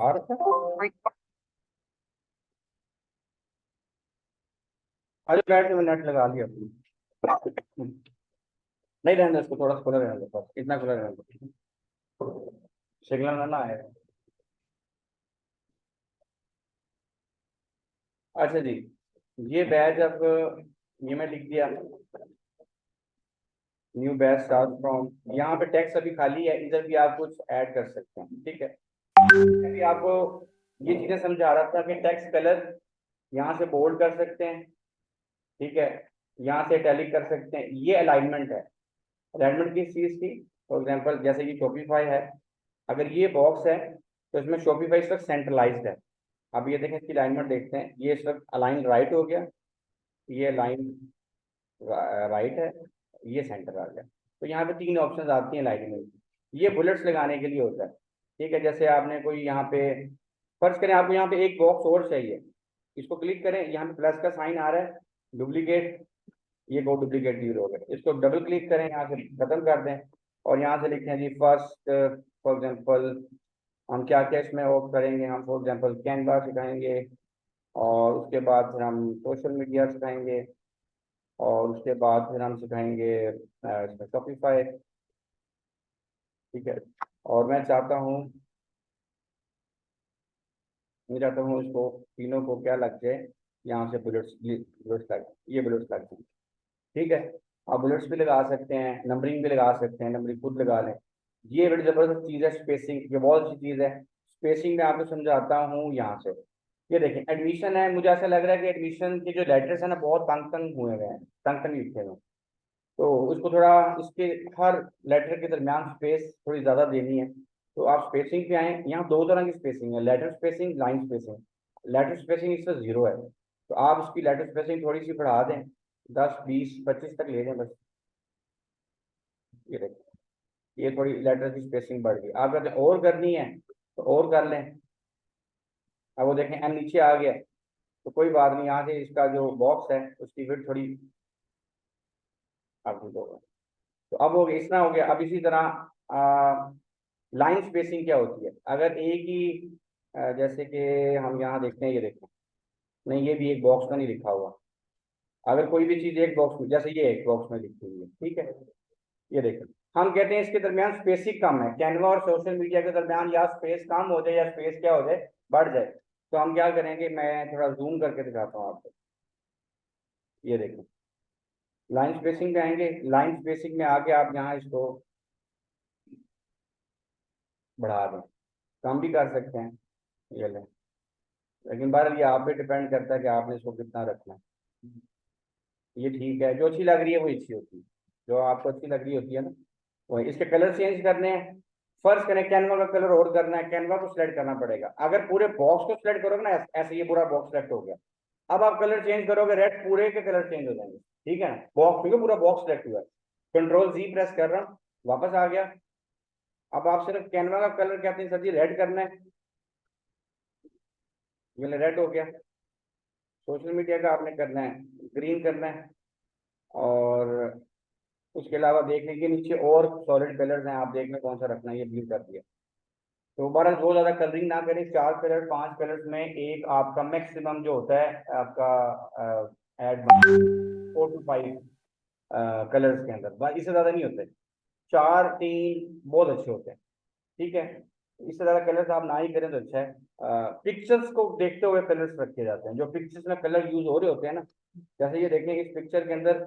आ रहा है। अरे बैठ के मैंने नेट लगा लिया अपनी। नहीं रहने दो, इसको थोड़ा सा खुला रहने दो, बस इतना खुला रहने दो, सिग्नल ना आए। अच्छा जी, ये बैच अब ये मैं लिख दिया, न्यू बैच स्टार्ट फ्रॉम। यहाँ पे टेक्स्ट अभी खाली है, इधर भी आप कुछ ऐड कर सकते हैं, ठीक है। अभी आपको ये चीजें समझा रहा था कि टेक्स्ट कलर यहाँ से बोल्ड कर सकते हैं, ठीक है, यहाँ से इटैलिक कर सकते हैं। ये अलाइनमेंट है। अलाइनमेंट किस चीज़ की? फॉर एग्जांपल जैसे कि शॉपिफाई है, अगर ये बॉक्स है तो इसमें शॉपिफाई इस वक्त सेंट्रलाइज्ड है। अब ये देखें, इसकी अलाइनमेंट देखते हैं, ये इस वक्त अलाइन राइट हो गया, ये अलाइन राइट है, ये सेंटर आ गया। तो यहाँ पे तीन ऑप्शन आती हैं अलाइनमेंट की। ये बुलेट्स लगाने के लिए होता है, ठीक है। जैसे आपने कोई यहाँ पे फर्ज करें, आपको यहाँ पे एक बॉक्स और चाहिए, इसको क्लिक करें, यहाँ पे प्लस का साइन आ रहा है, डुप्लीकेट, ये दो डुप्लीकेट जीरो हो गए। इसको डबल क्लिक करें, यहाँ से खत्म कर दें और यहाँ से लिखें जी फर्स्ट। फॉर एग्जांपल हम क्या क्या इसमें वो करेंगे, हम फॉर एग्जांपल कैनवा सिखाएंगे, और उसके बाद फिर हम सोशल मीडिया सिखाएंगे, और उसके बाद फिर हम सिखाएंगे इसमें शॉपिफाई, ठीक है। और मैं चाहता हूँ इसको तीनों को क्या लग जाए, यहाँ से बुलेट्स बुलेट्स लग, ये बुलेट्स लग जाए, ठीक है। आप बुलेट्स भी लगा सकते हैं, नंबरिंग भी लगा सकते हैं, नंबरिंग खुद लगा लें। ये बड़ी ज़बरदस्त चीज़ है स्पेसिंग, ये बहुत अच्छी चीज़ है। स्पेसिंग में आपको समझाता हूँ यहाँ से। ये देखें, एडमिशन है, मुझे ऐसा लग रहा है कि एडमिशन के जो लेटर्स हैं ना बहुत तंग तंग हुए हुए हैं, तंग तंग लिखे हुए हैं। तो उसको थोड़ा, इसके हर लेटर के दरमियान स्पेस थोड़ी ज़्यादा देनी है। तो आप स्पेसिंग पे आए, यहाँ दो तरह की स्पेसिंग है, letter spacing, line spacing. Letter spacing इससे जीरो है, तो आप उसकी लेटर स्पेसिंग थोड़ी सी बढ़ा दें, 10 20 25 तक ले जाएं बस। ये देखिए, ये थोड़ी लेटर की स्पेसिंग बढ़ गई। आप अगर और करनी है तो और कर लें। अब वो देखें एम नीचे आ गया, तो कोई बात नहीं, यहाँ से इसका जो बॉक्स है उसकी विड्थ थोड़ी आप होगा। तो अब हो गया, इतना हो गया। अब इसी तरह लाइन स्पेसिंग क्या होती है, अगर एक ही जैसे कि हम यहाँ देखते हैं, ये देखें, नहीं ये भी एक बॉक्स में नहीं लिखा हुआ। अगर कोई भी चीज़ एक बॉक्स में, जैसे ये एक बॉक्स में लिखी हुई है, ठीक है, ये देखें, हम कहते हैं इसके दरमियान स्पेसिंग कम है, कैनवा और सोशल मीडिया के दरमियान या स्पेस कम हो जाए या स्पेस क्या हो जाए, बढ़ जाए। तो हम क्या करेंगे, मैं थोड़ा जूम करके दिखाता हूँ आपको। ये देखें, लाइन स्पेसिंग में आएंगे, लाइन स्पेसिंग में आके आप यहाँ इसको बढ़ा दें, कम भी कर सकते हैं, ये लें। लेकिन बहरहाल ये आप पे डिपेंड करता है कि आपने इसको कितना रखना है। ये ठीक है, जो अच्छी लग रही है वो अच्छी होती है, जो आपको अच्छी लग रही होती है ना वही। इसके कलर चेंज करने हैं, फर्स्ट करें कैनवा का कलर और करना है, कैनवा को सिलेक्ट करना पड़ेगा। अगर पूरे बॉक्स को सिलेक्ट करोगे ना, ऐसे ये पूरा बॉक्स सिलेक्ट हो गया। अब आप कलर चेंज करोगे, रेड पूरे के कलर चेंज हो जाएंगे, ठीक है ना, बॉक्स में पूरा बॉक्स सिलेक्ट हुआ है। कंट्रोल जी प्रेस कर रहा हूँ, वापस आ गया। अब आप सिर्फ कैनवा का कलर कहते हैं सर जी रेड करना है, ये रेड हो गया। सोशल मीडिया का आपने करना है ग्रीन करना है, और उसके अलावा देखने के नीचे और सॉलिड कलर्स हैं, आप देख लें कौन सा रखना है, ये ब्लू कर दिया। तो बहरहाल बहुत ज़्यादा कलरिंग ना करें, 4 कलर 5 कलर्स में एक आपका मैक्सिमम जो होता है आपका एड 4 to 5 कलर्स के अंदर, बस इससे ज़्यादा नहीं होते। 4 3 बहुत अच्छे होते हैं, ठीक है। इससे ज़्यादा कलर्स आप ना ही करें तो अच्छा है। पिक्चर्स को देखते हुए कलर्स रखे जाते हैं, जो पिक्चर्स में कलर यूज हो रहे होते हैं ना, जैसे ये देखें इस पिक्चर के अंदर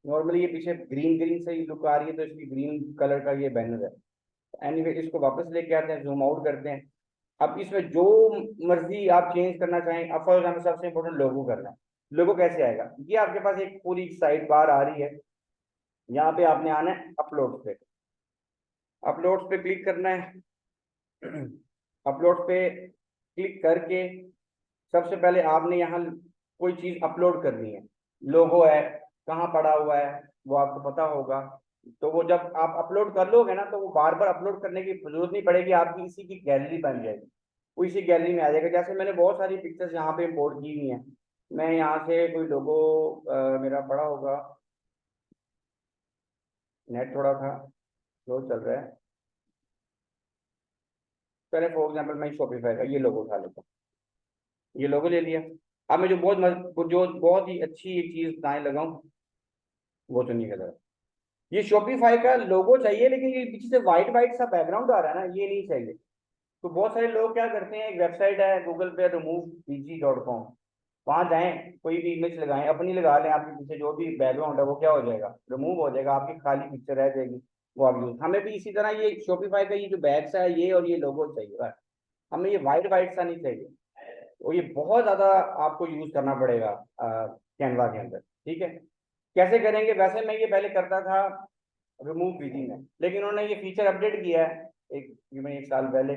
नॉर्मली ये पीछे ग्रीन ग्रीन से ही लुक आ रही है, तो इसकी ग्रीन कलर का ये बैनर है। एनीवे इसको वापस लेके आते हैं, जूम आउट करते हैं। अब इसमें जो मर्जी आप चेंज करना चाहें, अब फॉर एग्जाम्पल सबसे इंपॉर्टेंट लोगो करना है। लोगो कैसे आएगा, ये आपके पास एक पूरी साइड बार आ रही है, यहाँ पे आपने आना है अपलोड पे, अपलोड्स पे क्लिक करना है। अपलोड पे क्लिक करके सबसे पहले आपने यहाँ कोई चीज अपलोड करनी है। लोगो है, कहाँ पड़ा हुआ है वो आपको पता होगा। तो वो जब आप अपलोड कर लोगे ना, तो वो बार बार अपलोड करने की जरूरत नहीं पड़ेगी, आपकी इसी की गैलरी बन जाएगी, वो इसी गैलरी में आ जाएगा। जैसे मैंने बहुत सारी पिक्चर्स यहाँ पे इंपोर्ट की हुई हैं, मैं यहाँ से कोई लोगो मेरा पड़ा होगा, नेट थोड़ा था स्लो चल रहा है। पहले फॉर एग्जाम्पल मैं शॉपिफाई का ये लोगो उठा लेता हूँ, ये लोगो ले लिया। अब मैं जो बहुत ही अच्छी एक चीज दाएं लगाऊं, वो तो नहीं कर। ये शॉपिफाई का लोगो चाहिए, लेकिन ये पीछे से वाइट वाइट सा बैकग्राउंड आ रहा है ना, ये नहीं चाहिए। तो बहुत सारे लोग क्या करते हैं, एक वेबसाइट है गूगल पे removebg.com, वहां जाएं, कोई भी इमेज लगाएं, अपनी लगा लें, आपके पीछे जो भी बैकग्राउंड है वो क्या हो जाएगा, रिमूव हो जाएगा, आपकी खाली पिक्चर रह जाएगी, वो आप यूज। हमें भी इसी तरह ये शॉपिफाई का ये जो बैग्स है ये और ये लोगो चाहिए बस। हमें ये वाइट वाइट सा नहीं चाहिए, और ये बहुत ज्यादा आपको यूज करना पड़ेगा कैनवा के अंदर, ठीक है। कैसे करेंगे, वैसे मैं ये पहले करता था रिमूव विदी में, लेकिन उन्होंने ये फीचर अपडेट किया है एक साल पहले।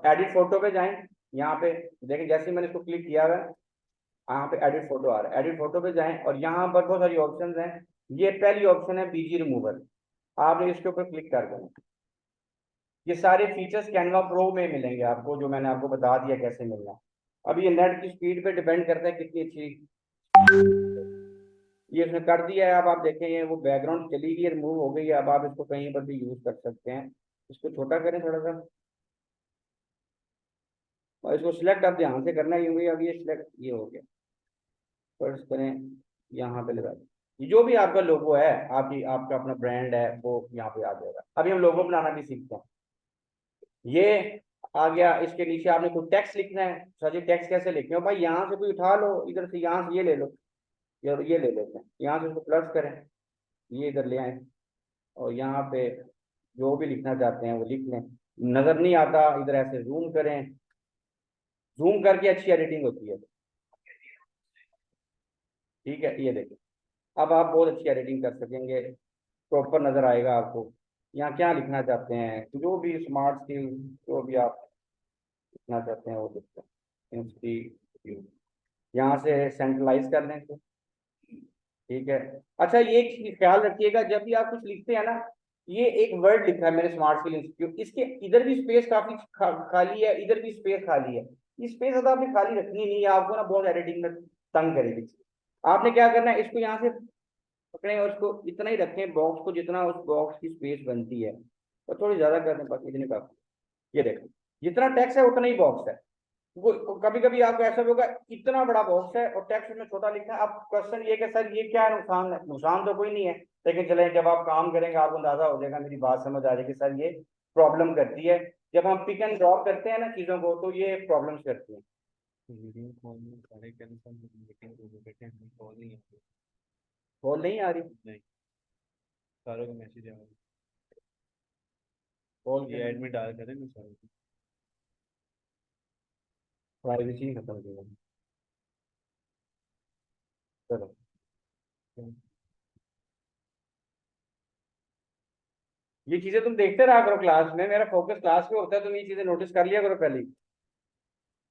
एडिट फोटो पे जाएं, यहाँ पे देखें, जैसे ही मैंने इसको क्लिक किया है, यहाँ पे एडिट फोटो आ रहा है, एडिट फोटो पे जाएं और यहाँ पर बहुत सारी ऑप्शन हैं। ये पहली ऑप्शन है बीजी रिमूवर, आपने इसके ऊपर क्लिक कर देना। ये सारे फीचर्स कैनवा प्रो में मिलेंगे आपको, जो मैंने आपको बता दिया कैसे मिलना। अब ये नेट की स्पीड पे डिपेंड करता है कितनी अच्छी, ये इसने कर दिया है। अब आप देखें ये वो बैकग्राउंड चली गई, रिमूव हो गई है। अब आप इसको कहीं पर भी यूज कर सकते हैं। इसको छोटा करें थोड़ा सा, और इसको सिलेक्ट आप ध्यान से करना है, क्योंकि अब ये सिलेक्ट ये हो गया। फर्स्ट करें, यहाँ पे लगा दें। ये जो भी आपका लोगो है, आपकी आपका अपना ब्रांड है, वो यहाँ पे आ जाएगा। अभी हम लोगो बनाना भी सीखते हैं। ये आ गया, इसके नीचे आपने कोई टेक्स्ट लिखना है। सर जी टेक्स्ट कैसे लिखते हो भाई, यहाँ से कोई उठा लो, इधर से यहाँ से ये ले लो, ये ले लेते हैं, यहाँ से इसको प्लस करें, ये इधर ले आए, और यहाँ पे जो भी लिखना चाहते हैं वो लिख लें। नजर नहीं आता, इधर ऐसे जूम करें, जूम करके अच्छी एडिटिंग होती है, ठीक है। ये देखिए, अब आप बहुत अच्छी एडिटिंग कर सकेंगे, प्रॉपर नजर आएगा आपको। यहाँ क्या लिखना चाहते हैं, जो भी स्मार्ट स्किल, जो भी आप लिखना चाहते हैं वो लिखते हैं, इंस्टीट्यूट, यहाँ से सेंट्रलाइज कर लें इसको, ठीक है। अच्छा, ये एक चीज ख्याल रखिएगा, जब भी आप कुछ लिखते हैं ना, ये एक वर्ड लिखा है मैंने स्मार्ट स्किल इंस्टीट्यूट, इसके इधर भी स्पेस काफी खाली है, इधर भी स्पेस खाली है। ये स्पेस ज्यादा आपने खाली रखनी नहीं है, आपको ना बहुत एडिटिंग में तंग करेगी। आपने क्या करना है, इसको यहाँ से पकड़े और इसको इतना ही रखें बॉक्स को, जितना उस बॉक्स की स्पेस बनती है, और थोड़ी ज्यादा कर दें, बस इतने का। ये देखो, जितना टैक्स है उतना ही बॉक्स है। वो कभी कभी आपको ऐसा भी होगा, इतना बड़ा बॉक्स है और टेक्स्ट में छोटा लिखा है। अब क्वेश्चन ये कि सर ये क्या नुकसान है, नुकसान तो कोई नहीं है, लेकिन चले जब आप काम करेंगे आपको अंदाजा हो जाएगा, मेरी बात समझ आ जाएगी, सर ये प्रॉब्लम करती है। जब हम पिक एंड ड्रॉप करते हैं ना चीजों को, तो ये प्रॉब्लम्स करती है। वीडियो कॉल में सारे कैंसिल मीटिंग को बैठे हैं, कॉल नहीं आती। कॉल नहीं आ रही, नहीं, सारों का मैसेज आ रहा है। कॉल ये एडमिट डाल करें ना सारों को। प्राइवेसी खत्म हो जाएगी। चलो, ये चीजें तुम देखते रहा करो क्लास में, मेरा फोकस क्लास पे होता है, तुम ये चीजें नोटिस कर लिया करो पहले ही।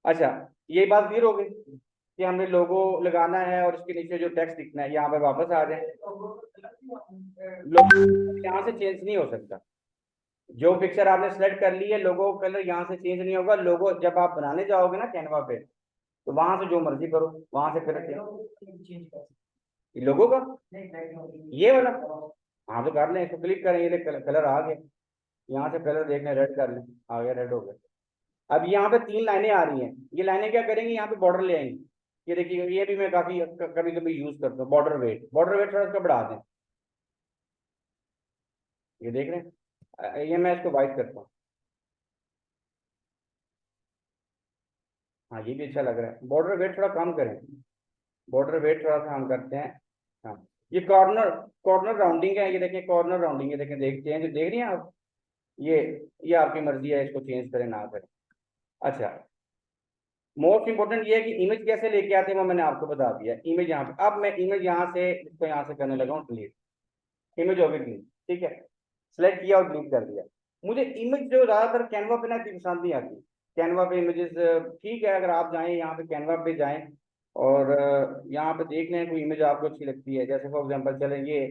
अच्छा, ये बात क्लियर हो गई कि हमें लोगो लगाना है और इसके नीचे जो टेक्स्ट लिखना है। यहाँ पे वापस आ जाए, लोगो यहाँ से चेंज नहीं हो सकता। जो पिक्चर आपने सेलेक्ट कर ली है, लोगो कलर यहाँ से चेंज नहीं होगा। लोगो जब आप बनाने जाओगे ना कैनवा पे, तो वहां से जो मर्जी करो, वहां से फिर लोगो का ये वाला, हाँ तो कर लें, इसको क्लिक करें, ये कलर आ गए। यहाँ से कलर देखने, रेड कर लें, आ गया, रेड हो गया। अब यहाँ पे 3 लाइनें आ रही हैं, ये लाइनें क्या करेंगी, यहाँ पे बॉर्डर ले आएंगी। ये देखिए, ये भी मैं काफी कभी कभी यूज करता हूँ, बॉर्डर वेट थोड़ा सा बढ़ा दें। ये देख रहे हैं, ये मैं इसको वाइट करता हूँ। हाँ ये भी अच्छा लग रहा है, बॉर्डर वेट थोड़ा कम करें, बॉर्डर वेट थोड़ा सा हम करते हैं। हाँ, ये कॉर्नर कॉर्नर राउंडिंग है, ये देखें कॉर्नर राउंडिंग है, देखें देख चेंज देख रही हैं आप। ये ये आपकी मर्जी है, इसको चेंज करें ना करें। अच्छा, मोस्ट इंपोर्टेंट ये है कि इमेज कैसे लेके आते हैं, वो मैंने आपको बता दिया। इमेज यहाँ पे, अब मैं इमेज यहाँ से इसको यहाँ से करने लगा हूँ डिलीट, इमेज हो गई डिलीट, ठीक है। सेलेक्ट किया और डिलीट कर दिया। मुझे इमेज जो ज्यादातर कैनवा पे ना इतनी पसंद नहीं आती। कैनवा पे इमेजेस ठीक है, अगर आप जाएं यहाँ पे कैनवा पे जाएं और यहाँ पे देख लें कोई इमेज आपको अच्छी लगती है, जैसे फॉर एग्जांपल चलें, ये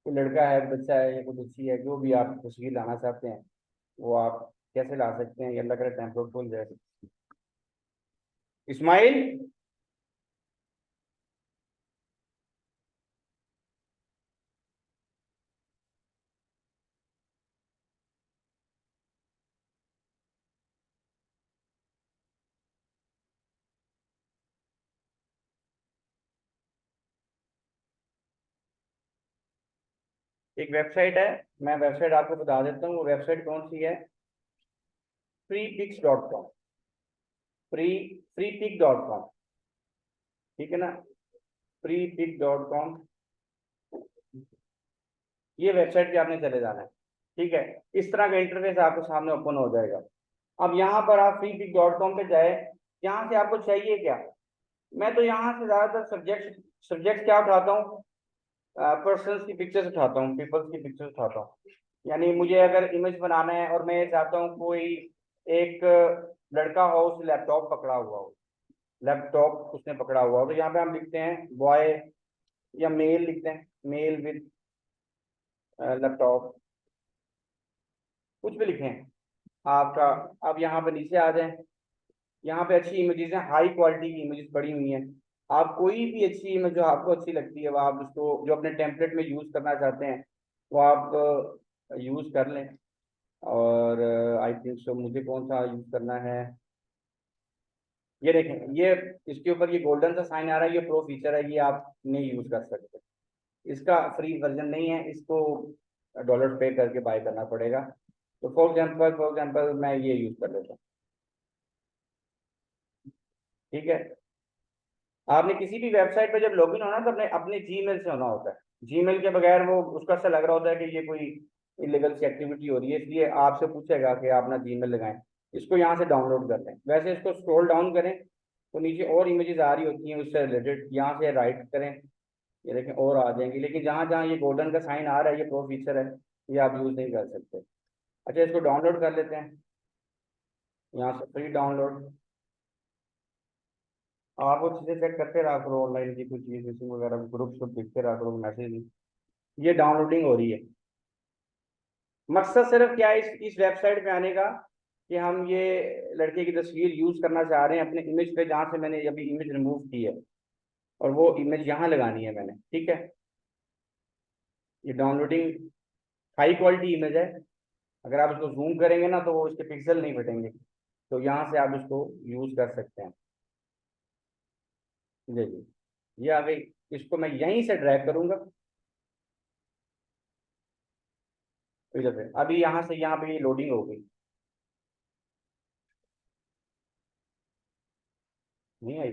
कोई लड़का है, बच्चा है, या कोई बच्ची है, जो भी आप तस्वीर लाना चाहते हैं वो आप कैसे ला सकते हैं। ये अल्लाह करे टेम्पलेट खुल जाए। इस्माइल, एक वेबसाइट है, मैं वेबसाइट आपको बता देता हूँ, वो वेबसाइट कौन सी है, freepix.com, freepik.com, ठीक है ना, freepik.com, ये वेबसाइट पे आपने चले जाना है। ठीक है, इस तरह का इंटरफेस आपके सामने ओपन हो जाएगा। अब यहाँ पर आप freepik.com पे जाए, यहाँ से आपको चाहिए क्या, मैं तो यहाँ से ज्यादातर सब्जेक्ट क्या उठाता हूँ, पर्सन्स की पिक्चर्स उठाता हूँ, पीपल्स की पिक्चर्स उठाता हूँ। यानी मुझे अगर इमेज बनाना है और मैं ये चाहता हूँ कोई एक लड़का हो, उस लैपटॉप पकड़ा हुआ हो, लैपटॉप उसने पकड़ा हुआ हो, तो यहाँ पे हम लिखते हैं बॉय, या मेल लिखते हैं, मेल विद लैपटॉप, कुछ भी लिखें आपका। अब यहाँ पे नीचे आ जाएं, यहाँ पे अच्छी इमेजेस हैं, हाई क्वालिटी की इमेजेस पड़ी हुई हैं। आप कोई भी अच्छी इमेज जो आपको अच्छी लगती है वो आप उसको जो अपने टेम्पलेट में यूज करना चाहते हैं वो आप यूज कर लें। और आई थिंक सो मुझे कौन सा यूज करना है, ये देखें, ये इसके ऊपर ये गोल्डन सा साइन आ रहा है, ये प्रो फीचर है, ये आप नहीं यूज कर सकते, इसका फ्री वर्जन नहीं है, इसको डॉलर पे करके बाय करना पड़ेगा। तो फॉर एग्जांपल मैं ये यूज कर लेता हूँ। ठीक है, आपने किसी भी वेबसाइट पे जब लॉगिन होना तो अपने अपने जीमेल से होना होता है, जीमेल के बगैर वो उसका ऐसा लग रहा होता है कि ये कोई इलीगल सी एक्टिविटी हो रही है, इसलिए आपसे पूछेगा कि आप अपना जीमेल लगाएं। इसको यहाँ से डाउनलोड कर लें, वैसे इसको स्क्रॉल डाउन करें तो नीचे और इमेजेस आ रही होती हैं उससे रिलेटेड, यहाँ से राइट करें, ये देखें और आ जाएंगी, लेकिन जहाँ जहाँ ये गोल्डन का साइन आ रहा है ये प्रो फीचर है, ये आप यूज़ नहीं कर सकते। अच्छा, इसको डाउनलोड कर लेते हैं, यहाँ से फ्री डाउनलोड। आप वो चीज़ें चेक करते रहा करो, ऑनलाइन की कुछ चीज़ मिसिंग वगैरह, ग्रुप शुप देखते रहा करो, मैसेज, ये डाउनलोडिंग हो रही है। मकसद सिर्फ क्या है इस वेबसाइट पे आने का, कि हम ये लड़के की तस्वीर यूज करना चाह रहे हैं अपने इमेज पे, जहाँ से मैंने अभी इमेज रिमूव की है, और वो इमेज यहाँ लगानी है मैंने। ठीक है, ये डाउनलोडिंग हाई क्वालिटी इमेज है, अगर आप इसको जूम करेंगे ना तो वो इसके पिक्सल नहीं फटेंगे, तो यहाँ से आप इसको यूज कर सकते हैं। जी जी, ये आ गई, इसको मैं यहीं से ड्रैग करूंगा इधर पे, अभी यहाँ से यहाँ पे लोडिंग हो गई, नहीं आई।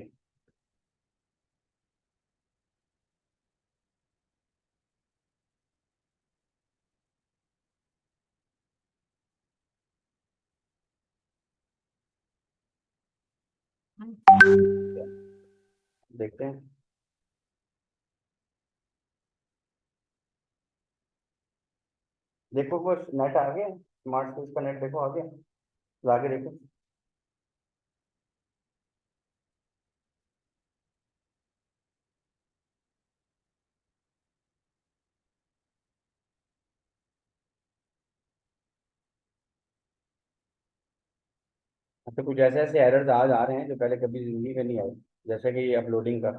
देखते हैं, देखो वो नेट आ गया, स्मार्ट स्विच का नेट देखो आ गया, ला के देखो। तो कुछ ऐसे ऐसे एरर्स आज आ रहे हैं जो पहले कभी जिंदगी में नहीं आए, जैसे कि ये अपलोडिंग का।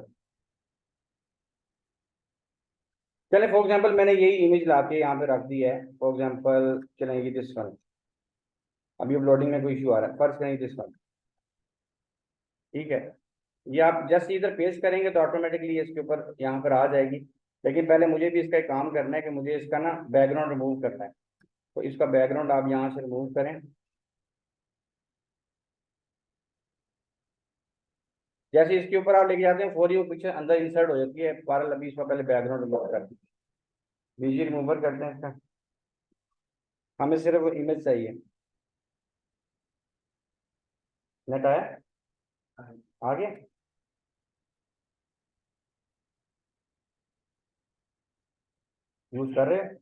चले फॉर एग्जांपल मैंने यही इमेज ला के यहाँ पे रख दी है, फॉर एग्जांपल चलेंगे दिस वन, अभी अपलोडिंग में कोई इशू आ रहा है, फर्स्ट करेंगे दिस वन। ठीक है, ये आप जस्ट इधर पेस्ट करेंगे तो ऑटोमेटिकली इसके ऊपर यहाँ पर आ जाएगी, लेकिन पहले मुझे भी इसका एक काम करना है कि मुझे इसका ना बैकग्राउंड रिमूव करना है, तो इसका बैकग्राउंड आप यहाँ से रिमूव करें। जैसे इसके ऊपर आप लेके जाते हैं फौरी वो पिक्चर अंदर इंसर्ट हो जाती है, पारल अभी इसका पहले बैकग्राउंड रिमूव कर बीजी रिमूवर करते हैं इसका, हमें सिर्फ इमेज चाहिए। नेट आया, आ गया, यूज कर रहे हैं।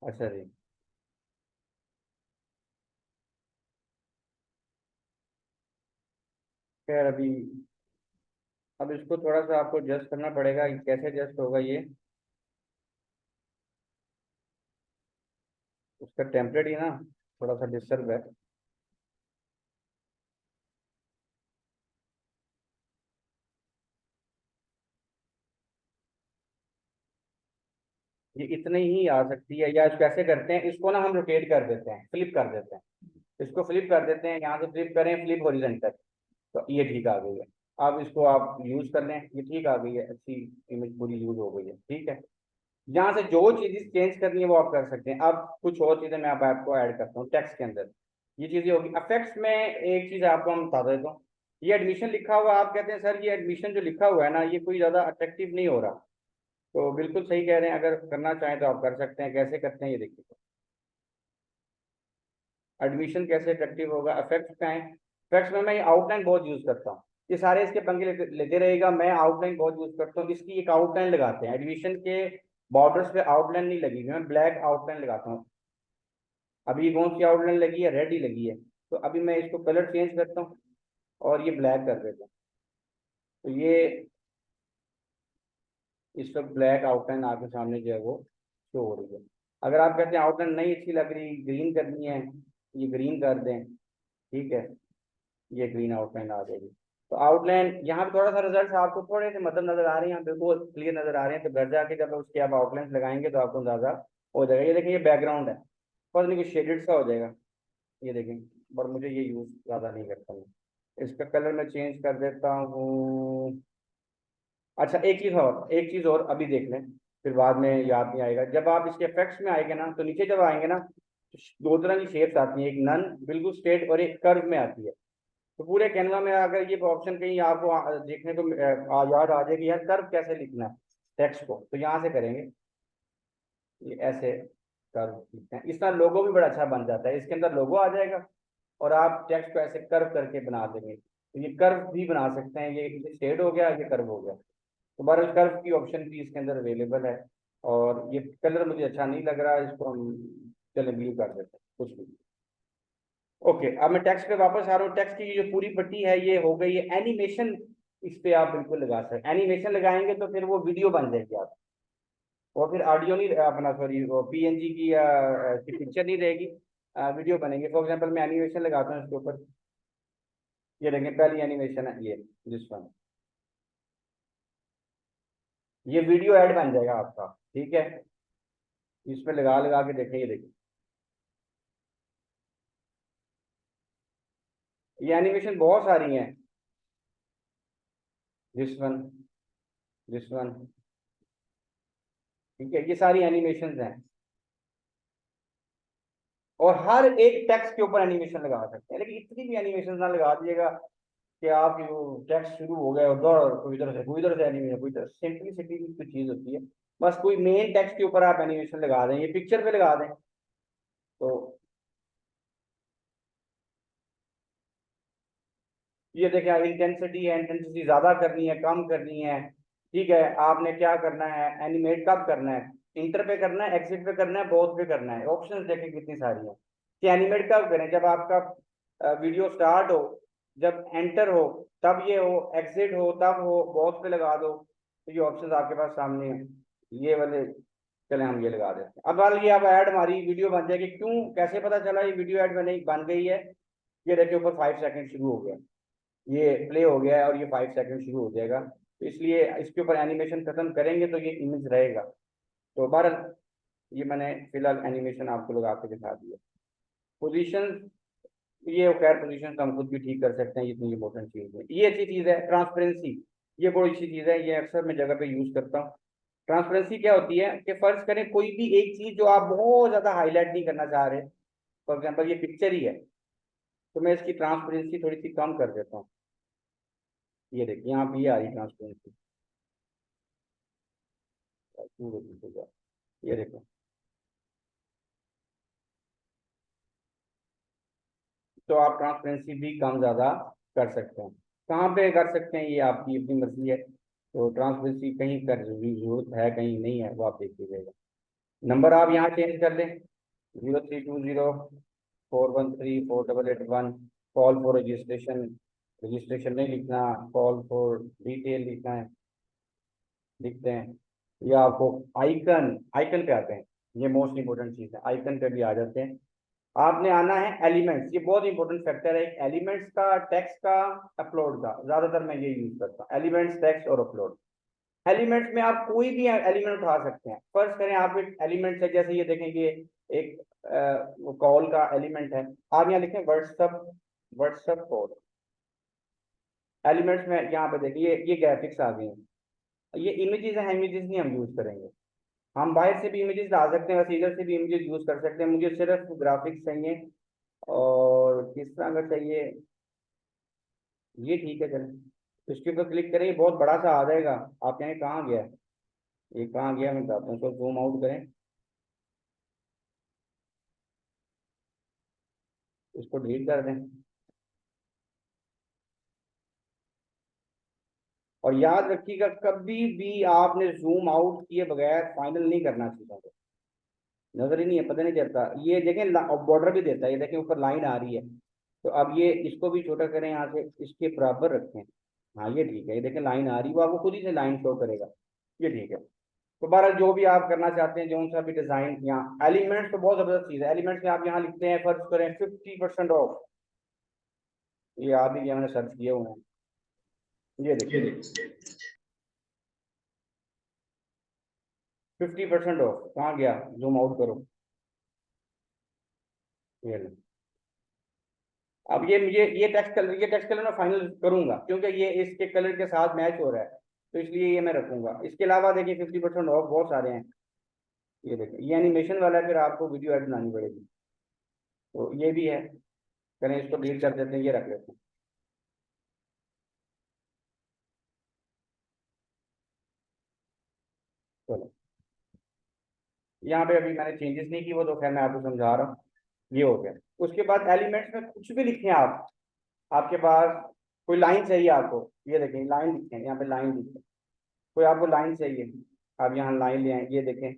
अच्छा जी, खैर अभी, अब इसको थोड़ा सा आपको एडजस्ट करना पड़ेगा, कैसे एडजस्ट होगा ये, उसका टेम्पलेट ही ना थोड़ा सा डिस्टर्ब है। ये इतनी ही आ सकती है, या कैसे करते हैं इसको ना, हम रोटेट कर देते हैं, फ्लिप कर देते हैं, इसको फ्लिप कर देते हैं, यहाँ से फ्लिप करें, फ्लिप हॉरिजॉन्टल, तो ये ठीक आ गई है। अब इसको आप यूज कर लें, ये ठीक आ गई है, अच्छी इमेज पूरी यूज हो गई है, ठीक है। यहाँ से जो चीजें चेंज करनी है वो आप कर सकते हैं। अब कुछ और चीजें मैं आप आपको ऐड करता हूँ टेक्स्ट के अंदर। ये चीजें होगी इफेक्ट्स में। एक चीज आपको हम बता देता हूँ, ये एडमिशन लिखा हुआ, आप कहते हैं सर ये एडमिशन जो लिखा हुआ है ना, ये कोई ज्यादा अट्रैक्टिव नहीं हो रहा। तो बिल्कुल सही कह रहे हैं, अगर करना चाहें तो आप कर सकते हैं। कैसे करते हैं ये देखिए। एडमिशन कैसे अट्रैक्टिव होगा, इफेक्ट्स का है। इफेक्ट्स में मैं आउटलाइन बहुत यूज करता हूँ। ये सारे इसके पंगे लेते रहेगा, मैं आउटलाइन बहुत यूज करता हूँ। इसकी एक आउटलाइन लगाते हैं, एडमिशन के बॉर्डर्स पे आउटलाइन नहीं लगी हुई, मैं ब्लैक आउटलाइन लगाता हूँ। अभी ये कौन सी आउटलाइन लगी है, रेड ही लगी है। तो अभी मैं इसको कलर चेंज करता हूँ और ये ब्लैक कर देता हूँ। तो ये इस वक्त ब्लैक आउटलाइन आपके सामने जो है वो शो हो रही है। अगर आप कहते हैं आउटलाइन नहीं अच्छी लग रही, ग्रीन करनी है, ये ग्रीन कर दें, ठीक है। ये ग्रीन आउटलाइन आ जाएगी। तो आउटलाइन यहाँ पे थोड़ा सा रिजल्ट आपको थोड़े से मतलब नजर आ रहे हैं, बिल्कुल क्लियर नजर आ रहे हैं। तो घर जाके जब उसके आप आउटलाइन लगाएंगे तो आपको अंदाजा हो जाएगा। ये देखिए, ये बैकग्राउंड है, पर नहीं कुछ शेडेड सा हो जाएगा, ये देखें। पर मुझे ये यूज ज्यादा नहीं करता मैं। इसका कलर मैं चेंज कर देता हूँ। अच्छा, एक चीज और अभी देख लें, फिर बाद में याद नहीं आएगा। जब आप इसके इफेक्ट्स में आएंगे ना, तो नीचे जब आएंगे ना, तो दो तरह की शेप्स आती हैं, एक नन बिल्कुल स्ट्रेट और एक कर्व में आती है। तो पूरे कैनवा में अगर ये ऑप्शन कहीं आपको देखने को याद आ जाए कि यार कर्व कैसे लिखना है टेक्स्ट को, तो यहाँ से करेंगे, ये ऐसे कर्व लिखते हैं। इसका लोगो भी बड़ा अच्छा बन जाता है, इसके अंदर लोगो आ जाएगा और आप टेक्स्ट को ऐसे कर्व करके बना देंगे। तो ये कर्व भी बना सकते हैं, ये शेड हो गया, ये कर्व हो गया। तो बारह कर्व की ऑप्शन भी इसके अंदर अवेलेबल है। और ये कलर मुझे अच्छा नहीं लग रहा, इसको हम चले ब्लू कर देते हैं, कुछ भी। ओके, अब मैं टेक्स्ट पे वापस आ रहा हूँ। टेक्स्ट की जो पूरी पट्टी है ये हो गई है। एनिमेशन इस पे आप बिल्कुल लगा सकते हैं। एनिमेशन लगाएंगे तो फिर वो वीडियो बन जाएगी आप, और फिर ऑडियो नहीं अपना, सॉरी, वो पीएनजी की पिक्चर नहीं रहेगी, वीडियो बनेंगे। फॉर एग्जांपल मैं एनिमेशन लगाता हूँ इसके ऊपर, ये देखें पहली एनिमेशन है ये, जिस वन, ये वीडियो ऐड बन जाएगा आपका, ठीक है। इसमें लगा लगा के देखें, ये देखिए, ये एनिमेशन बहुत सारी हैं। दिस वन, दिस वन, ठीक है, ये सारी एनिमेशन हैं। और हर एक टेक्स्ट के ऊपर एनिमेशन लगा सकते हैं, लेकिन इतनी भी एनिमेशन ना लगा दीजिएगा कि आप जो टेक्स्ट शुरू हो गया और कोई इधर से एनिमेशन, कोई इधर। सिंपलिसिटी की कोई चीज होती है, बस कोई मेन टेक्स्ट के ऊपर आप एनिमेशन लगा दें, ये पिक्चर पे लगा दें तो। ये देखिए, इंटेंसिटी है, इंटेंसिटी ज्यादा करनी है, कम करनी है, ठीक है। आपने क्या करना है, एनिमेट कब करना है, इंटर पे करना है, एक्सिट पे करना है, बोथ पे करना है। ऑप्शंस देखें कितनी सारी है कि एनिमेट कब करें, जब आपका वीडियो स्टार्ट हो, जब एंटर हो तब ये हो, एक्सिट हो तब हो, बोथ पे लगा दो। तो ये ऑप्शंस आपके पास सामने है, ये वाले। चले हम ये लगा देते हैं। अब वाली ये अब ऐड हमारी वीडियो बन जाएगी। क्यों, कैसे पता चला ये वीडियो ऐड बन गई है? ये देखिए ऊपर 5 सेकंड शुरू हो गया, ये प्ले हो गया है और ये 5 सेकंड शुरू हो जाएगा। तो इसलिए इसके ऊपर एनिमेशन खत्म करेंगे तो ये इमेज रहेगा। तो बहरहाल ये मैंने फिलहाल एनिमेशन आपको लगा के दिखा दिया। पोजीशन, ये खैर पोजीशन हम खुद भी ठीक कर सकते हैं, ये इतनी इंपॉर्टेंट चीज़ है। ये अच्छी चीज़ है ट्रांसपेरेंसी, ये बड़ी अच्छी चीज़ है, ये अक्सर मैं जगह पे यूज करता हूँ। ट्रांसपेरेंसी क्या होती है कि फर्ज करें कोई भी एक चीज़ जो आप बहुत ज़्यादा हाईलाइट नहीं करना चाह रहे, फॉर एग्जाम्पल ये पिक्चर ही है, तो मैं इसकी ट्रांसपेरेंसी थोड़ी सी कम कर देता हूँ। ये देखिए यहाँ पे ये आ रही ट्रांसपेरेंसी, ये देखो। तो आप ट्रांसपेरेंसी भी कम ज़्यादा कर सकते हैं। कहाँ पे कर सकते हैं ये आपकी अपनी मर्जी है। तो ट्रांसपेरेंसी कहीं कर जरूरत है, कहीं नहीं है, वो आप देख लीजिएगा। नंबर आप यहाँ चेंज कर लें, 0320413488 कॉल फॉर रजिस्ट्रेशन। रजिस्ट्रेशन नहीं लिखना, कॉल फॉर डिटेल लिखना है, लिखते हैं। या आपको आइकन, आइकन पे आते हैं, ये मोस्ट इंपॉर्टेंट चीज़ है, आइकन पे भी आ जाते हैं। आपने आना है एलिमेंट्स, ये बहुत इंपॉर्टेंट फैक्टर है, एलिमेंट्स का, टेक्स्ट का, अपलोड का। ज्यादातर मैं ये यूज करता हूँ, एलिमेंट्स, टेक्स्ट और अपलोड। एलिमेंट्स में आप कोई भी एलिमेंट उठा सकते हैं। फर्स्ट करें, आप एक एलिमेंट है, जैसे ये देखेंगे एक कॉल का एलिमेंट है, आप यहाँ लिखें व्हाट्सअप, व्हाट्सअप कॉल, एलिमेंट्स में यहाँ पे देखिए ये ग्राफिक्स आ गए हैं। ये इमेजेस हैं, इमेजेस नहीं हम यूज करेंगे। हम बाहर से भी इमेजेस ला सकते हैं, वैसे इधर से भी इमेजेस यूज कर सकते हैं। मुझे सिर्फ ग्राफिक्स चाहिए। और किस तरह का चाहिए, ये ठीक है चलें। इसके ऊपर क्लिक करें, ये बहुत बड़ा सा आ जाएगा। आप कहें कहाँ गया, ये कहाँ गया, मैं बताता हूँ। इसको जूम आउट करें, इसको डिलीट कर दें। और याद रखिएगा, कभी भी आपने जूम आउट किए बगैर फाइनल नहीं करना चीजों को। नजर ही नहीं है, पता नहीं चलता। ये देखें बॉर्डर भी देता है, ये देखें ऊपर लाइन आ रही है। तो अब ये इसको भी छोटा करें, यहाँ से इसके बराबर रखें। हाँ ये ठीक है, ये देखें लाइन आ रही है, वो आपको खुद ही से लाइन शो करेगा। ये ठीक है। तो बहरहाल जो भी आप करना चाहते हैं, जो सा भी डिजाइन, यहाँ एलिमेंट्स तो बहुत जबरदस्त चीज है। एलिमेंट्स में आप यहाँ लिखते हैं, फर्ज करें 50% ऑफ। ये आप ही, मैंने सर्च किए हुए हैं। ये देखिए 50% ऑफ कहाँ गया, जूम आउट करो। ये लो। अब ये मुझे ये टेक्स्ट कलर मैं फाइनल करूंगा, क्योंकि ये इसके कलर के साथ मैच हो रहा है। तो इसलिए ये मैं रखूंगा। इसके अलावा देखिए 50% ऑफ बहुत सारे हैं। ये देखिए ये एनिमेशन वाला है, फिर आपको वीडियो एड बनानी पड़ेगी। तो ये भी है, करें इसको डिलीट कर देते हैं, ये रख लेते हैं। चलो, यहाँ पे अभी मैंने चेंजेस नहीं की, वो तो खैर मैं आपको समझा रहा हूँ। ये हो गया। उसके बाद एलिमेंट्स में कुछ भी लिखें आप, आपके पास कोई लाइन चाहिए आपको, ये देखें लाइन लिखें, यहाँ पे लाइन लिखें। कोई आपको लाइन चाहिए, आप यहाँ लाइन ले आए, ये देखें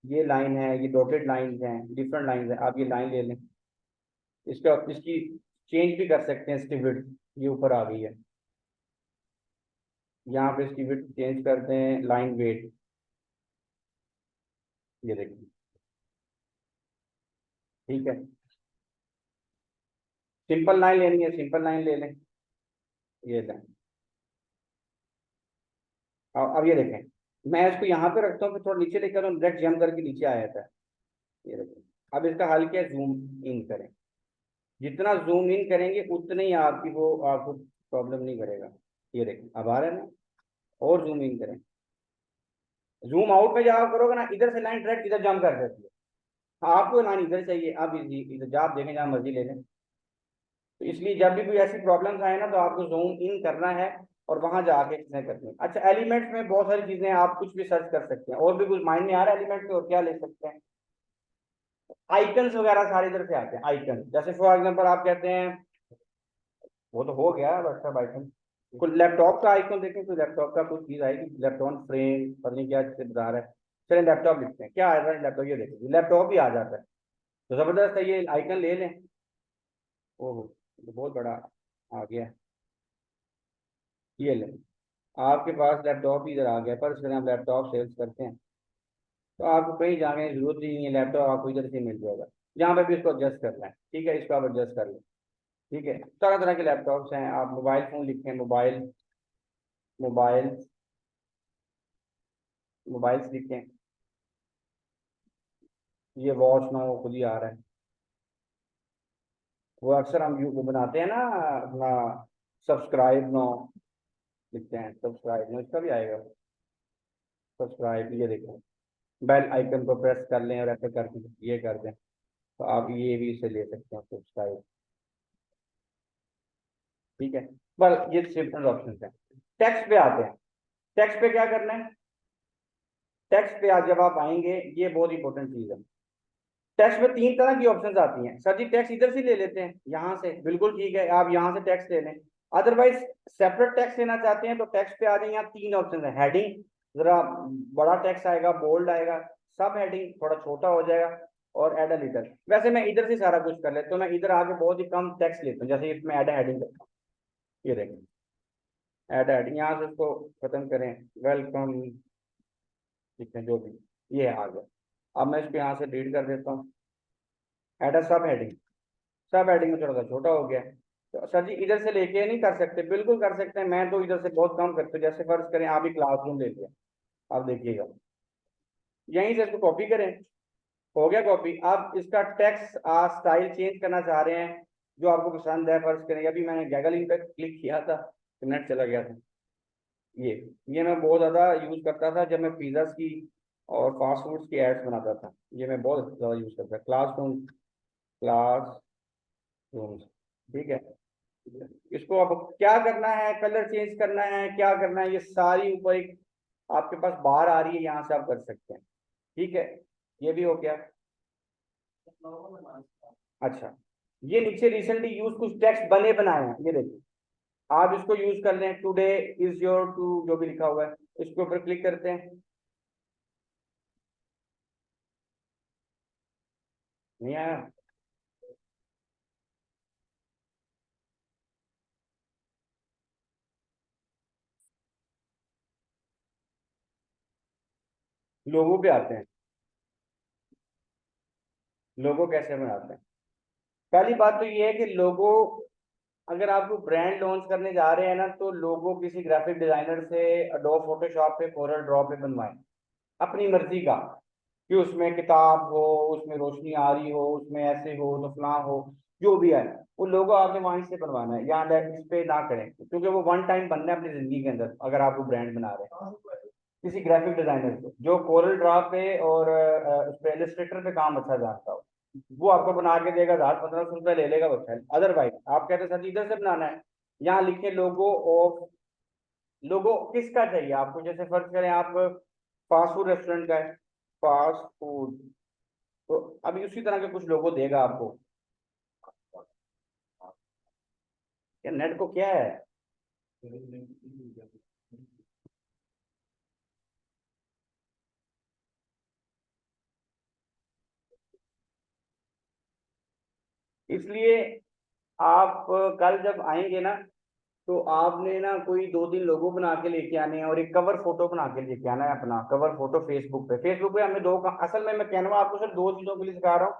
ये लाइन है, ये डॉटेड लाइन हैं, डिफरेंट लाइन है। आप ये लाइन ले लें, इसकी चेंज भी कर सकते हैं। इसकी विड्थ ये ऊपर आ गई है, यहाँ पे इसकी विड्थ चेंज करते हैं। लाइन वेट, ये देखिए ठीक है। सिंपल लाइन लेनी है, सिंपल लाइन ले लें, ये लें। अब ये देखें, मैं इसको यहाँ पे रखता हूँ, फिर थोड़ा नीचे लेकर डायरेक्ट जंप करके नीचे आ जाता है। ये देखें। अब इसका हल क्या है, जूम इन करें। जितना जूम इन करेंगे उतने ही आपकी वो आपको प्रॉब्लम नहीं करेगा। ये देखें अब आ रहा है ना। और जूम इन करें। जूम आउट में जब आप करोगे ना, इधर से लाइन डायरेक्ट इधर जंप कर देती है। आपको लाइन इधर चाहिए, आप इधर जब आप देखें जहाँ मर्जी ले लें। तो इसलिए जब भी कोई ऐसी प्रॉब्लम्स आए ना, तो आपको जूम इन करना है और वहां जाके चीजें करनी है। अच्छा, एलिमेंट्स में बहुत सारी चीजें आप कुछ भी सर्च कर सकते हैं। और भी कुछ माइंड में आ रहा है एलिमेंट में, और क्या ले सकते हैं। आइकन्स वगैरह सारे इधर से आते हैं। आइकन जैसे फॉर एग्जांपल आप कहते हैं, वो तो हो गया व्हाट्सएप आइकन। कोई लैपटॉप का आइकन देखें, कोई लैपटॉप का कुछ चीज आएगी, लैपटॉप फ्रेम पता नहीं क्या चीज बता रहा है। चलिए लैपटॉप लिखते हैं, क्या आ रहा है लैपटॉप, ये देखिए लैपटॉप ही आ जाता है। तो जबरदस्त है, ये आइकन ले लें। ओहो, ये तो बहुत बड़ा आ गया। ये लें, आपके पास लैपटॉप ही इधर आ गया। पर अगर हम लैपटॉप सेल्स करते हैं, तो आपको कहीं जाने की जरूरत ही नहीं है, लैपटॉप आपको इधर से मिल जाएगा। यहाँ पे भी इसको एडजस्ट करना है, ठीक है, इसको आप एडजस्ट कर लें। ठीक है, तरह तरह के लैपटॉप्स हैं। आप मोबाइल फ़ोन लिखें, मोबाइल, मोबाइल, मोबाइल्स लिखें। ये वॉच ना हो, खुद ही आ रहा है। वो अक्सर हम वो बनाते हैं ना अपना, सब्सक्राइब नो लिखते हैं, सब्सक्राइब नो, इसका भी आएगा सब्सक्राइब। ये देखो, बेल आइकन को प्रेस कर लें और ऐसे करके ये कर दें, तो आप ये भी इसे ले सकते हैं सब्सक्राइब। ठीक है, पर ये सिंपल ऑप्शन है। टेक्स्ट पे आते हैं। टेक्स्ट पे क्या करना है, टेक्स्ट पे आज जब आप आएंगे, ये बहुत इंपॉर्टेंट चीज है। टेक्स्ट में तीन तरह की ऑप्शंस आती हैं। सर जी टेक्स्ट इधर से ले लेते हैं, यहाँ से, बिल्कुल ठीक है, आप यहाँ से टेक्स्ट ले लें। अदरवाइज सेपरेट टेक्स्ट लेना चाहते हैं, तो टेक्स्ट पे आ जाए। यहाँ तीन ऑप्शन है। हेडिंग, जरा बड़ा टेक्स्ट आएगा, बोल्ड आएगा। सब हेडिंग थोड़ा छोटा हो जाएगा। और एड अ लिटिल। वैसे मैं इधर से सारा कुछ कर लेता हूँ, मैं इधर आके बहुत ही कम टेक्स्ट लेता हूँ। जैसे इसमें एड हेडिंग करता हूँ, ये देखें एड हेडिंग, यहाँ से उसको खत्म करें, वेलकम लिखते हैं जो भी, ये आ गया। अब मैं इसको यहाँ से डिलीट कर देता हूँ। एड अ सब हेडिंग, सब हेडिंग में थोड़ा सा छोटा हो गया। तो सर जी इधर से लेके नहीं कर सकते, बिल्कुल कर सकते हैं। मैं तो इधर से बहुत कम करता हूँ। जैसे फर्ज करें आप ही क्लासरूम ले लिया, आप देखिएगा, यहीं से इसको कॉपी करें, हो गया कॉपी। आप इसका टेक्स्ट स्टाइल चेंज करना चाह रहे हैं, जो आपको पसंद है। फर्ज करें अभी मैंने गैगल इन पर क्लिक किया था, नेट चला गया था। ये ये मैं बहुत ज़्यादा यूज़ करता था जब मैं पिज़्ज़ास की और फास्ट फूड्स की एड्स बनाता था। ये मैं बहुत ज़्यादा यूज़ करता था। क्लास रूम्स, ठीक है। इसको अब क्या करना है, कलर चेंज करना है, क्या करना है, ये सारी ऊपर एक आपके पास बार आ रही है, यहाँ से आप कर सकते हैं। ठीक है, ये भी हो गया। अच्छा, ये नीचे रिसेंटली यूज कुछ टेक्स्ट बने बनाए हैं, ये देखिए। आप इसको यूज कर लें, टुडे इज योर टू जो भी लिखा हुआ है, इसके ऊपर क्लिक करते हैं। नहीं आया? लोगों पे आते हैं। लोगो कैसे बनाते हैं? पहली बात तो ये है कि लोगो, अगर आप कोई ब्रांड लॉन्च करने जा रहे हैं ना, तो लोगो किसी ग्राफिक डिजाइनर से एडोब फोटोशॉप पे, कोरल ड्रॉ पे बनवाएं, अपनी मर्जी का। कि उसमें किताब हो, उसमें रोशनी आ रही हो, उसमें ऐसे हो तो फलां हो, जो भी है, वो लोगो आपने वहीं से बनवाना है, यहाँ इस पे ना करें, क्योंकि वो वन टाइम बनना है अपनी जिंदगी के अंदर। अगर आप वो ब्रांड बना रहे हैं किसी ग्राफिक डिजाइनर से जो कोरल ड्रॉ पे और उस पे इलस्ट्रेटर पे काम अच्छा जानता हो, वो आपको बना के देगा, 1000-1500 रुपये ले लेगा, बच्चा। अदरवाइज आप कहते हैं सर इधर से बनाना है, यहाँ लिखे लोगो ऑफ। लोगो किसका चाहिए आपको? जैसे फर्ज करें आप फास्ट फूड रेस्टोरेंट का है, फास्ट फूड, तो अभी उसी तरह के कुछ लोगो देगा आपको। क्या नेट को क्या है? इसलिए आप कल जब आएंगे ना, तो आपने ना कोई 2-3 लोगो बना के लेके आने हैं और एक कवर फोटो बना के लेके आना है अपना, कवर फोटो फेसबुक पे हमें दो असल में मैं कैनवा आपको सिर्फ दो चीजों के लिए सिखा रहा हूँ,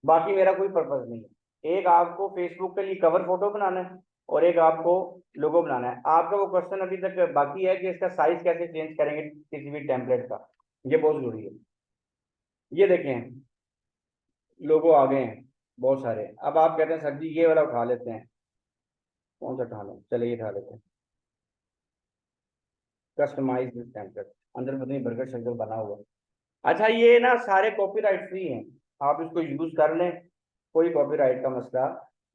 बाकी मेरा कोई पर्पज नहीं है। एक आपको फेसबुक के लिए कवर फोटो बनाना है, और एक आपको लोगो बनाना है। आपका वो क्वेश्चन अभी तक बाकी है कि इसका साइज कैसे चेंज करेंगे किसी भी टेम्पलेट का, ये बहुत जरूरी है। ये देखें, लोगो आ गए हैं बहुत सारे। अब आप कहते हैं सर जी ये वाला उठा लेते हैं, कौन सा उठा लें? चलिए ये उठा लेते हैं, कस्टमाइज दिस टेम्पलेट। अंदर पता नहीं बर्गर शर्गर बना हुआ है। अच्छा, ये ना सारे कॉपीराइट फ्री हैं, आप इसको यूज कर लें, कोई कॉपीराइट का मसला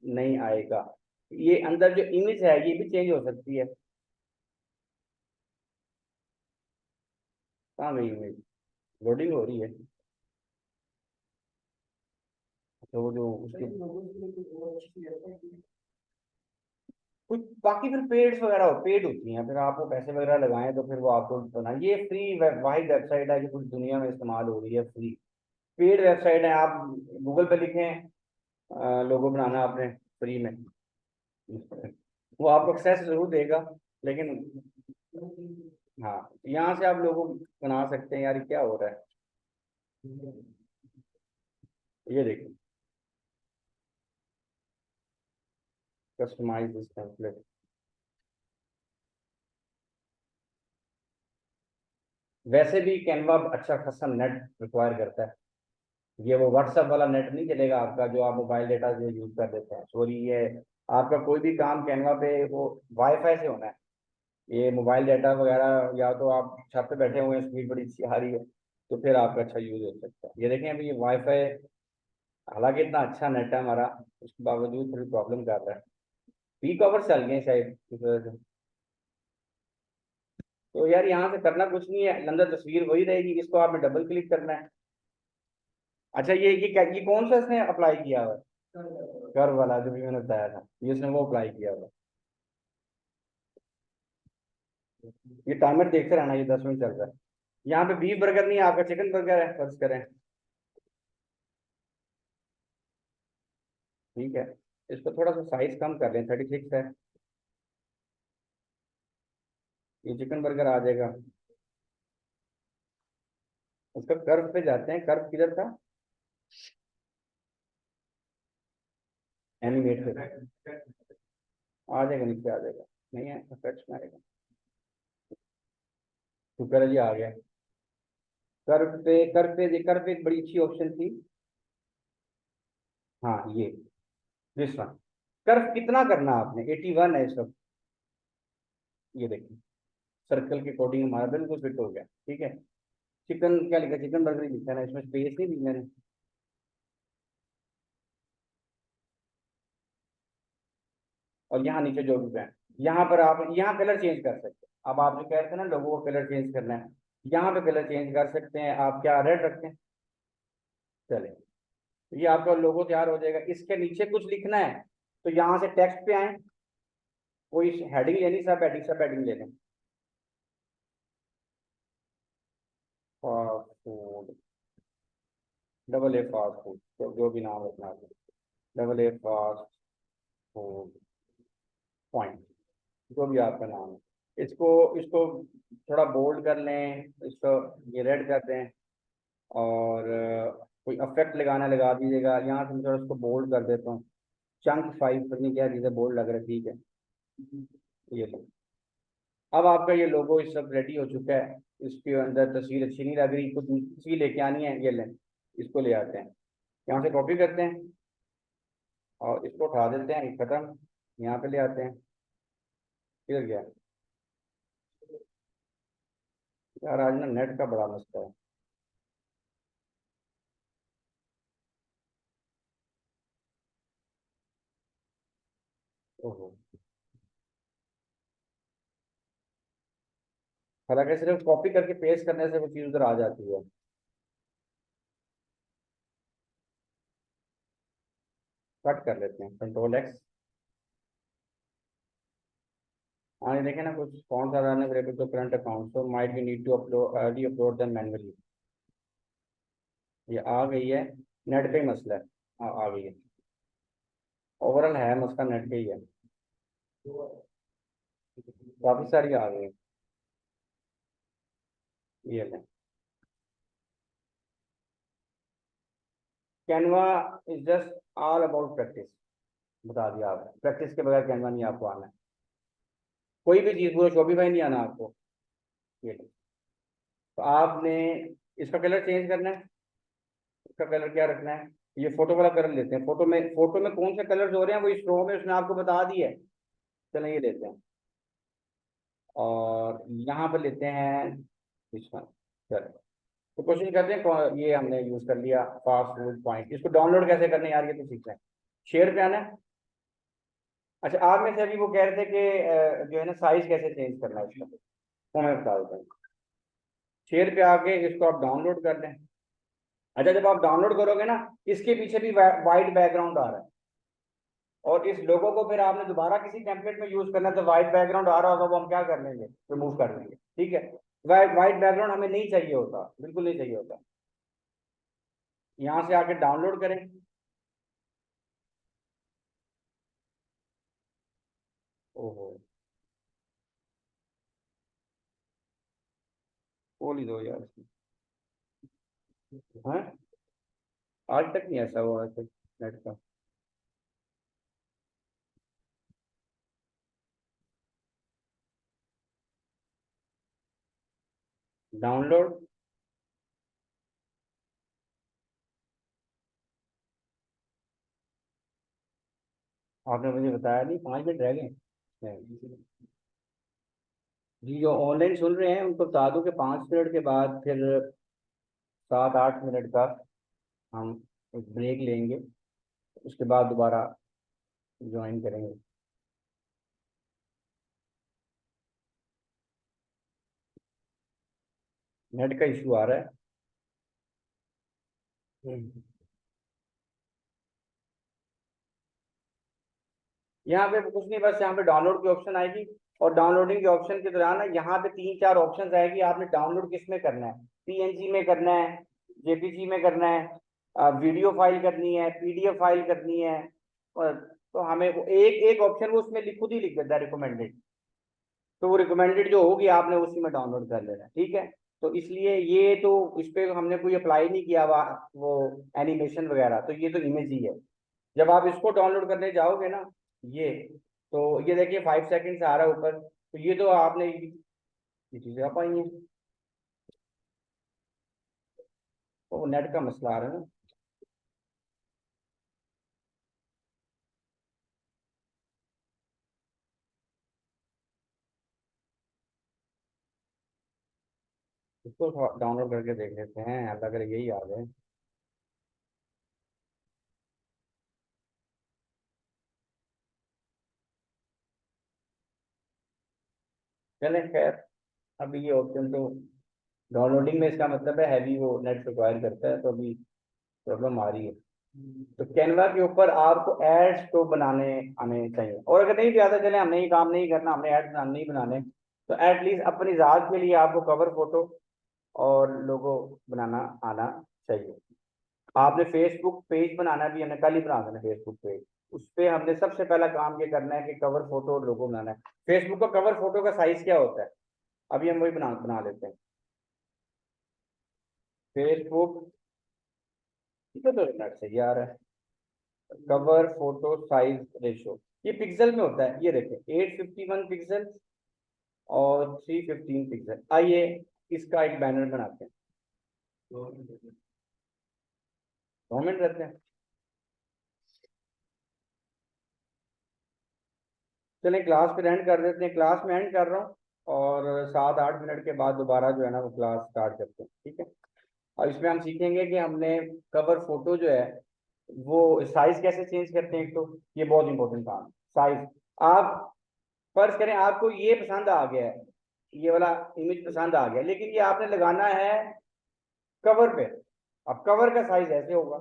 नहीं आएगा। ये अंदर जो इमेज है ये भी चेंज हो सकती है। कहाँ गई इमेज? लोडिंग हो रही है। तो वो जो उसके कुछ बाकी फिर पेड्स वगैरह हो, पेड होती हैं, फिर आप वो पैसे वगैरह लगाएं तो फिर वो आपको बना। ये फ्री वाहिद वेबसाइट है जो पूरी दुनिया में इस्तेमाल हो रही है, फ्री पेड वेबसाइट है। आप गूगल पे लिखें लोगो बनाना आपने फ्री में, वो आपको एक्सेस जरूर देगा, लेकिन हाँ, यहाँ से आप लोगो बना सकते हैं। यार ये क्या हो रहा है? ये देखिए, कस्टमाइज दिस टेम्पलेट। वैसे भी कैनवा अच्छा खासा नेट रिक्वायर करता है। ये वो व्हाट्सएप वाला नेट नहीं चलेगा आपका जो आप मोबाइल डेटा से यूज कर देते हैं, सॉरी। ये आपका कोई भी काम कैनवा पे वो वाईफाई से होना है। ये मोबाइल डाटा वगैरह, या तो आप छत पे बैठे हुए हैं, स्पीड बड़ी अच्छी आ रही है, तो फिर आपका अच्छा यूज हो सकता है। ये देखें अभी ये वाईफाई, हालांकि इतना अच्छा नेट है हमारा, उसके बावजूद थोड़ी प्रॉब्लम कर रहा है। पीक आवर्स चल गए हैं शायद इस वजह से। तो यार यहाँ से करना कुछ नहीं है, अंदर तस्वीर वही रहेगी, इसको आपने डबल क्लिक करना है। अच्छा, ये कौन सा इसने अप्लाई किया हुआ है? कर्व वाला जो भी मैंने बताया था, ये इसने वो अप्लाई किया हुआ है। ये टाइमर देखते रहना, ये 10 मिनट चल रहा है। यहाँ पे बीफ बर्गर नहीं है, आपका चिकन बर्गर है, फर्ज करें। ठीक है, इसको थोड़ा सा साइज कम कर लें, 36 है। ये चिकन बर्गर आ जाएगा। उसका कर्व पे जाते हैं, कर्व किधर था? एनिमेट पे आ जाएगा, नीचे आ जाएगा। नहीं है, इफेक्ट्स में आएगा। शुक्र है जी, आ गया। कर्व पे एक बड़ी अच्छी ऑप्शन थी। हाँ, ये दिस वन। कर्व कितना करना आपने? 81 है इसका। ये देखिए सर्कल के अकॉर्डिंग हमारा बिल्कुल फिट हो गया, ठीक है। चिकन क्या लिखा, चिकन बर्गर ही लिखा है ना, इसमें स्पेस नहीं दी मैंने। और यहाँ नीचे जो भी है, यहाँ पर आप यहाँ कलर चेंज कर सकते हैं। अब आप जो कह रहे थे ना लोगों को कलर चेंज करना है, यहाँ पे कलर चेंज कर सकते हैं। आप क्या रेड रखते हैं, चले, तो ये आपका लोगो तैयार हो जाएगा। इसके नीचे कुछ लिखना है तो यहाँ से टेक्स्ट पे आए, कोई हेडिंग लेनी, सब हेडिंग ले लें। Fast food, double A fast food, तो जो भी नाम रखना है, double A fast food point, जो भी आपका नाम है। इसको इसको थोड़ा बोल्ड कर लें, इसको ये रेड कर दें। और कोई अफेक्ट लगाना लगा दीजिएगा। यहाँ से मैं थोड़ा उसको बोल्ड कर देता हूँ। चंक फाइव पता नहीं क्या चीज़ें बोल्ड लग रहा है, ठीक है। ये लो, अब आपका ये लोगो इस सब रेडी हो चुका है। इसके अंदर तस्वीर अच्छी नहीं लग रही, तो दूसरी तस्वीर लेके आनी है, ये लें, इसको ले आते हैं, यहाँ से कॉपी करते हैं और इसको उठा देते हैं, खत्म। यहाँ पे ले आते हैं, किधर गया यार, आज ना नेट का बड़ा मसला है। ओहो, हालांकि सिर्फ कॉपी करके पेस्ट करने से वो चीज़ उधर आ जाती है। कट कर लेते हैं, कंट्रोल एक्स। हाँ ये देखें ना, कुछ कौन सा रन है तो current account, so might be need to upload reupload them manually. ये आ गई है, नेट का ही मसला है। आ गई है, ओवरऑल है मसला नेट का ही है। काफी सारी आ गई है। ये लें, Canva is just all about practice. बता दिया आपने, प्रैक्टिस के बगैर कैनवा नहीं आपको आना है। कोई भी चीज़, पूरा शॉपिफाई नहीं आना आपको। ये लें, तो आपने इसका कलर चेंज करना है। इसका कलर क्या रखना है, ये फोटो वाला कलर लेते हैं। फोटो में कौन से कलर हो रहे हैं वो इस रो में उसने आपको बता दिया है। चलें ये लेते हैं, और यहाँ पर लेते हैं इस वन। चलो, तो क्वेश्चन करते हैं ये हमने यूज कर लिया फास्ट फूड पॉइंट। इसको डाउनलोड कैसे करना है यार, ये तो सीखना है। शेयर पे आना है। अच्छा, आप में से अभी वो कह रहे थे कि जो है ना साइज कैसे चेंज करना है इसका, वो मैं बता देता हूँ। शेयर पे आके इसको आप डाउनलोड कर लें। अच्छा, जब आप डाउनलोड करोगे ना, इसके पीछे भी वाइट बैकग्राउंड आ रहा है, और इस लोगो को फिर आपने दोबारा किसी टेम्पलेट में यूज करना है, तो व्हाइट बैकग्राउंड आ रहा होगा, वो हम क्या कर लेंगे, रिमूव कर लेंगे, ठीक है। व्हाइट बैकग्राउंड हमें नहीं चाहिए होता, बिल्कुल नहीं चाहिए होता। यहाँ से आके डाउनलोड करें। ओहो, खोल ही दो यार। हाँ, आज तक नहीं ऐसा हुआ ऐसे नेट का। डाउनलोड, आपने मुझे बताया नहीं, 5 मिनट रह गए। नहीं। जी, जो ऑनलाइन सुन रहे हैं उनको बता दूं कि 5 मिनट के बाद फिर 7-8 मिनट का हम एक ब्रेक लेंगे, उसके बाद दोबारा ज्वाइन करेंगे। नेट का इशू आ रहा है। हम्म। यहाँ पे कुछ नहीं, बस यहाँ पे डाउनलोड की ऑप्शन आएगी, और डाउनलोडिंग के ऑप्शन के दौरान ना यहाँ पे 3-4 ऑप्शन आएगी। आपने डाउनलोड किस में करना है, पीएनजी में करना है, जेपीजी में करना है, वीडियो फाइल करनी है, पीडीएफ फाइल करनी है। और तो हमें वो एक एक ऑप्शन वो उसमें खुद ही लिख देता है रिकमेंडेड। तो वो रिकमेंडेड जो होगी आपने उसी में डाउनलोड कर लेना है, ठीक है। तो इसलिए ये तो इस पे हमने कोई अप्लाई नहीं किया हुआ वो एनिमेशन वगैरह, तो ये तो इमेज ही है। जब आप इसको डाउनलोड करने जाओगे ना, ये, तो ये देखिए 5 सेकंड से आ रहा है ऊपर, तो ये तो आपने ये चीजें आ पाई हैं। तो नेट का मसला आ रहा है ना। इसको डाउनलोड करके देख लेते हैं, अल्लाह करे यही आ जाए। चलें खैर, अभी ये ऑप्शन तो डाउनलोडिंग में, इसका मतलब है हैवी वो नेट रिक्वायर करता है, तो अभी प्रॉब्लम आ रही है। तो कैनवा के ऊपर आपको एड्स तो बनाने आने चाहिए, और अगर नहीं भी आता, चले हमने ये काम नहीं करना, हमने एड्स बनाने नहीं बनाने, तो एटलीस्ट अपनी ज़ात के लिए आपको कवर फोटो और लोगो बनाना आना चाहिए। आपने फेसबुक पेज बनाना भी, हमने कल ही बना देना फेसबुक पेज, उस पर हमने सबसे पहला काम ये करना है कि कवर फोटो और लोगो बनाना है। फेसबुक का कवर फोटो का साइज क्या होता है, अभी हम वही बना लेते हैं। फेसबुक, ठीक है, तो नेट से ही आ रहा है, कवर फोटो साइज रेशो, ये पिक्सल में होता है, ये देखें 851 पिक्सल और 315 पिक्सल। आइए इसका एक बैनर बनाते हैं, 2 मिनट रहते हैं। चलिए क्लास पे एंड कर देते हैं, क्लास में एंड कर रहा हूँ, और 7-8 मिनट के बाद दोबारा जो है ना वो क्लास स्टार्ट करते हैं, ठीक है। और इसमें हम सीखेंगे कि हमने कवर फोटो जो है वो साइज कैसे चेंज करते हैं, एक तो ये बहुत इंपॉर्टेंट काम है साइज। आप फर्ज करें आपको ये पसंद आ गया है, ये वाला इमेज पसंद आ गया, लेकिन ये आपने लगाना है कवर पे। अब कवर का साइज ऐसे होगा,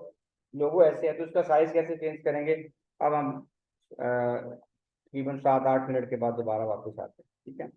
लोगो ऐसे है, तो उसका साइज कैसे चेंज करेंगे, अब हम तकरीबन 7-8 मिनट के बाद दोबारा वापस आते हैं, ठीक है।